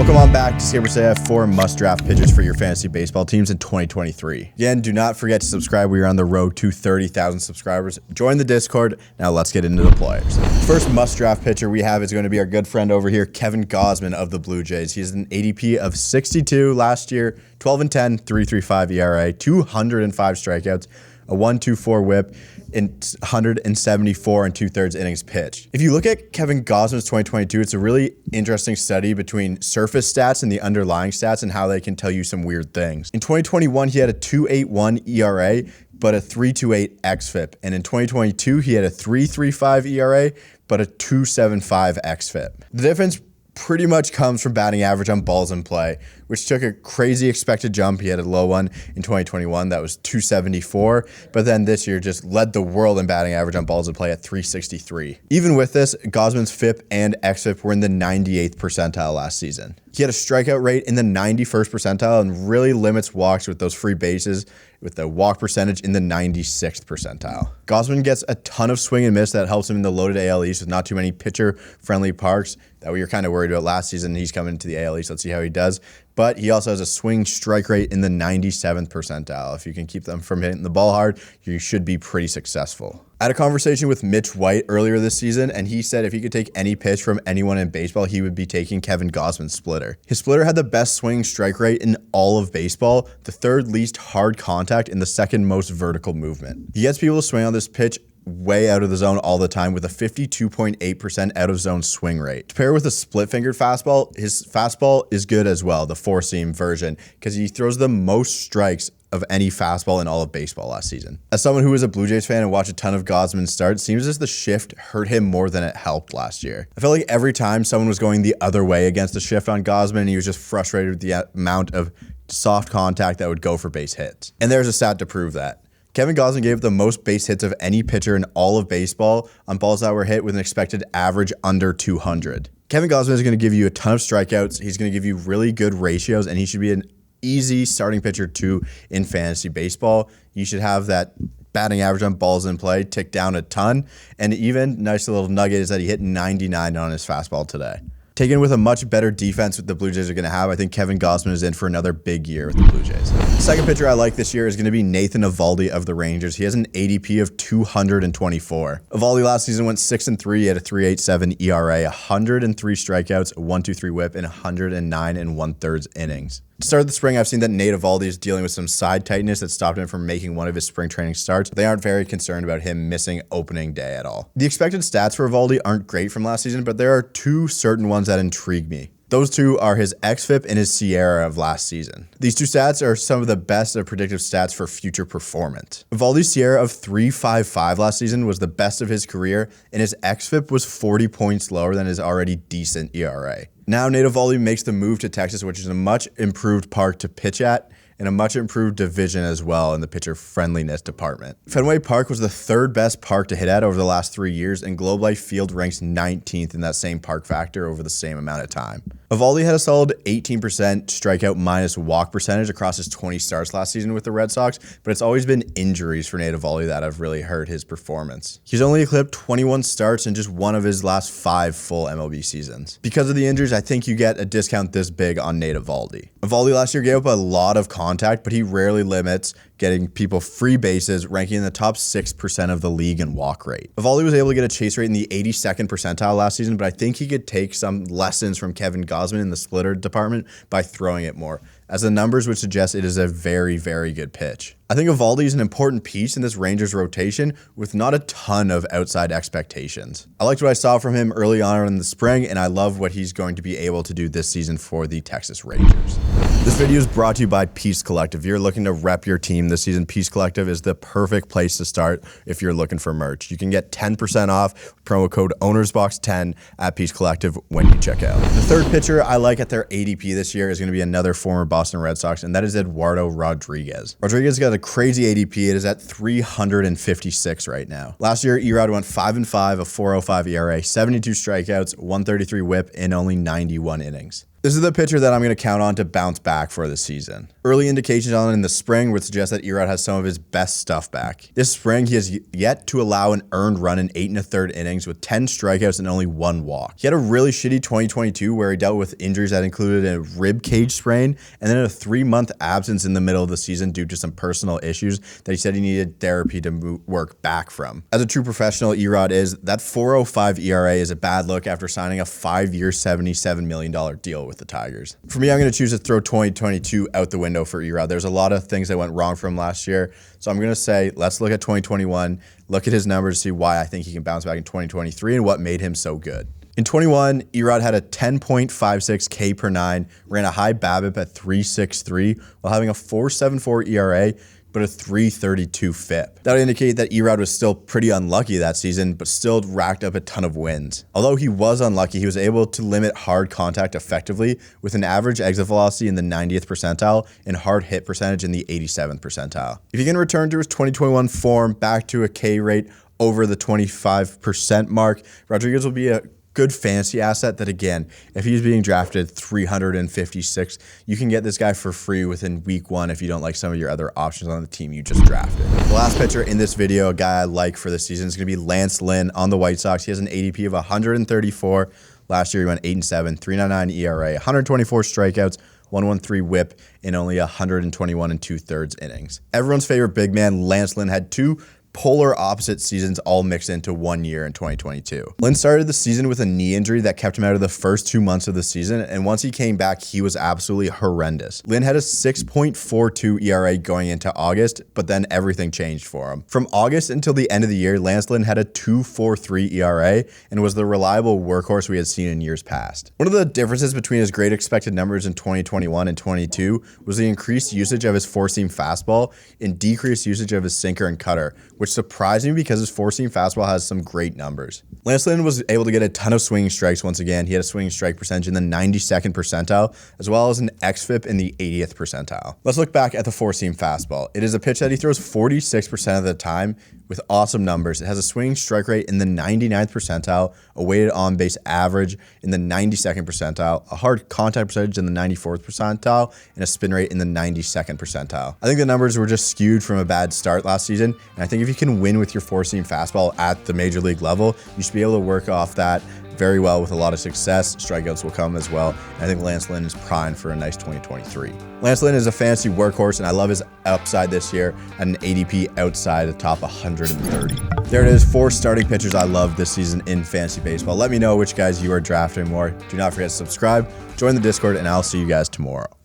Welcome on back to Sabres. I have 4 must-draft pitchers for your fantasy baseball teams in 2023. Again, do not forget to subscribe. We are on the road to 30,000 subscribers. Join the Discord. Now let's get into the players. First must-draft pitcher we have is going to be our good friend over here, Kevin Gausman of the Blue Jays. He has an ADP of 62 last year, 12-10, 3.35 ERA, 205 strikeouts, a 1.24 whip, in 174 and 2/3 innings pitched. If you look at Kevin Gausman's 2022, it's a really interesting study between surface stats and the underlying stats and how they can tell you some weird things. In 2021, he had a 2.81 ERA, but a 3.28 xFIP. And in 2022, he had a 3.35 ERA, but a 2.75 xFIP. The difference pretty much comes from batting average on balls in play, which took a crazy expected jump. He had a low one in 2021 that was 274, but then this year just led the world in batting average on balls in play at 363. Even with this, Gausman's FIP and xFIP were in the 98th percentile last season. He had a strikeout rate in the 91st percentile and really limits walks with those free bases, with the walk percentage in the 96th percentile. Gausman gets a ton of swing and miss that helps him in the loaded AL East with not too many pitcher-friendly parks that we were kind of worried about last season. He's coming into the AL East. Let's see how he does. But he also has a swing strike rate in the 97th percentile. If you can keep them from hitting the ball hard, you should be pretty successful. I had a conversation with Mitch White earlier this season, and he said if he could take any pitch from anyone in baseball, he would be taking Kevin Gausman's splitter. His splitter had the best swing strike rate in all of baseball, the 3rd least hard contact, and the 2nd most vertical movement. He gets people to swing on this pitch way out of the zone all the time with a 52.8% out of zone swing rate. To pair with a split-fingered fastball, his fastball is good as well, the 4-seam version, because he throws the most strikes of any fastball in all of baseball last season. As someone who is a Blue Jays fan and watched a ton of Gausman start, it seems as the shift hurt him more than it helped last year. I felt like every time someone was going the other way against the shift on Gausman, he was just frustrated with the amount of soft contact that would go for base hits. And there's a stat to prove that. Kevin Gausman gave the most base hits of any pitcher in all of baseball on balls that were hit with an expected average under 200. Kevin Gausman is going to give you a ton of strikeouts. He's going to give you really good ratios, and he should be an easy starting pitcher too in fantasy baseball. You should have that batting average on balls in play tick down a ton. And even nice little nugget is that he hit 99 on his fastball today. Taken with a much better defense that the Blue Jays are going to have, I think Kevin Gausman is in for another big year with the Blue Jays. The second pitcher I like this year is going to be Nathan Eovaldi of the Rangers. He has an ADP of 224. Eovaldi last season went 6-3. He had a 3.87 ERA, 103 strikeouts, a 1.23 whip, and 109 and 1/3 innings. To start the spring, I've seen that Nate Eovaldi is dealing with some side tightness that stopped him from making one of his spring training starts. They aren't very concerned about him missing opening day at all. The expected stats for Eovaldi aren't great from last season, but there are 2 certain ones that intrigue me. Those 2 are his xFIP and his Sierra of last season. These 2 stats are some of the best of predictive stats for future performance. Eovaldi's Sierra of 3.55 last season was the best of his career, and his xFIP was 40 points lower than his already decent ERA. Now Nate Eovaldi makes the move to Texas, which is a much improved park to pitch at and a much improved division as well in the pitcher friendliness department. Fenway Park was the 3rd best park to hit at over the last 3 years, and Globe Life Field ranks 19th in that same park factor over the same amount of time. Eovaldi had a solid 18% strikeout minus walk percentage across his 20 starts last season with the Red Sox, but it's always been injuries for Nate Eovaldi that have really hurt his performance. He's only eclipsed 21 starts in just one of his last 5 full MLB seasons. Because of the injuries, I think you get a discount this big on Nate Eovaldi. Eovaldi last year gave up a lot of contact, but he rarely limits getting people free bases, ranking in the top 6% of the league in walk rate. Eovaldi was able to get a chase rate in the 82nd percentile last season, but I think he could take some lessons from Kevin Gausman in the splitter department by throwing it more, as the numbers would suggest it is a very, very good pitch. I think Eovaldi is an important piece in this Rangers rotation with not a ton of outside expectations. I liked what I saw from him early on in the spring, and I love what he's going to be able to do this season for the Texas Rangers. This video is brought to you by Peace Collective. If you're looking to rep your team this season, Peace Collective is the perfect place to start if you're looking for merch. You can get 10% off with promo code OwnersBox10 at Peace Collective when you check out. The third pitcher I like at their ADP this year is going to be another former Boston Red Sox, and that is Eduardo Rodriguez. Rodriguez got a crazy ADP. It is at 356 right now. Last year, Erod went 5-5, a 4.05 ERA, 72 strikeouts, 133 whip in only 91 innings. This is the pitcher that I'm going to count on to bounce back for the season. Early indications on it in the spring would suggest that Erod has some of his best stuff back. This spring, he has yet to allow an earned run in 8 1/3 innings with 10 strikeouts and only 1 walk. He had a really shitty 2022 where he dealt with injuries that included a rib cage sprain and then a 3-month absence in the middle of the season due to some personal issues that he said he needed therapy to work back from. As a true professional Erod is, that 4.05 ERA is a bad look after signing a 5-year, $77 million deal with the Tigers. For me, I'm going to choose to throw 2022 out the window for Erod. There's a lot of things that went wrong for him last year. So I'm going to say, let's look at 2021, look at his numbers, see why I think he can bounce back in 2023 and what made him so good. In 21, Erod had a 10.56 K per 9, ran a high BABIP at 3.63 while having a 4.74 ERA, but a 3.32 FIP. That would indicate that Erod was still pretty unlucky that season, but still racked up a ton of wins. Although he was unlucky, he was able to limit hard contact effectively with an average exit velocity in the 90th percentile and hard hit percentage in the 87th percentile. If he can return to his 2021 form back to a K rate over the 25% mark, Rodriguez will be a good fantasy asset that, again, if he's being drafted 356, you can get this guy for free within week 1 if you don't like some of your other options on the team you just drafted. The last pitcher in this video, a guy I like for this season, is going to be Lynn on the White Sox. He has an ADP of 134. Last year, he went 8-7, 3.99 ERA, 124 strikeouts, 113 whip, in only 121 2/3 innings. Everyone's favorite big man, Lynn, had 2 polar opposite seasons all mixed into 1 year in 2022. Lynn started the season with a knee injury that kept him out of the first 2 months of the season, and once he came back, he was absolutely horrendous. Lynn had a 6.42 ERA going into August, but then everything changed for him. From August until the end of the year, Lynn had a 2.43 ERA and was the reliable workhorse we had seen in years past. One of the differences between his great expected numbers in 2021 and 22 was the increased usage of his four-seam fastball and decreased usage of his sinker and cutter, which surprised me because his four-seam fastball has some great numbers. Lynn was able to get a ton of swinging strikes once again. He had a swinging strike percentage in the 92nd percentile, as well as an xFIP in the 80th percentile. Let's look back at the four-seam fastball. It is a pitch that he throws 46% of the time with awesome numbers. It has a swinging strike rate in the 99th percentile, a weighted on-base average in the 92nd percentile, a hard contact percentage in the 94th percentile, and a spin rate in the 92nd percentile. I think the numbers were just skewed from a bad start last season, and I think if you can win with your four-seam fastball at the major league level, you should be able to work off that very well with a lot of success. Strikeouts will come as well. And I think Lynn is primed for a nice 2023. Lynn is a fantasy workhorse, and I love his upside this year at an ADP outside the top 130. There it is, 4 starting pitchers I love this season in fantasy baseball. Let me know which guys you are drafting more. Do not forget to subscribe, join the Discord, and I'll see you guys tomorrow.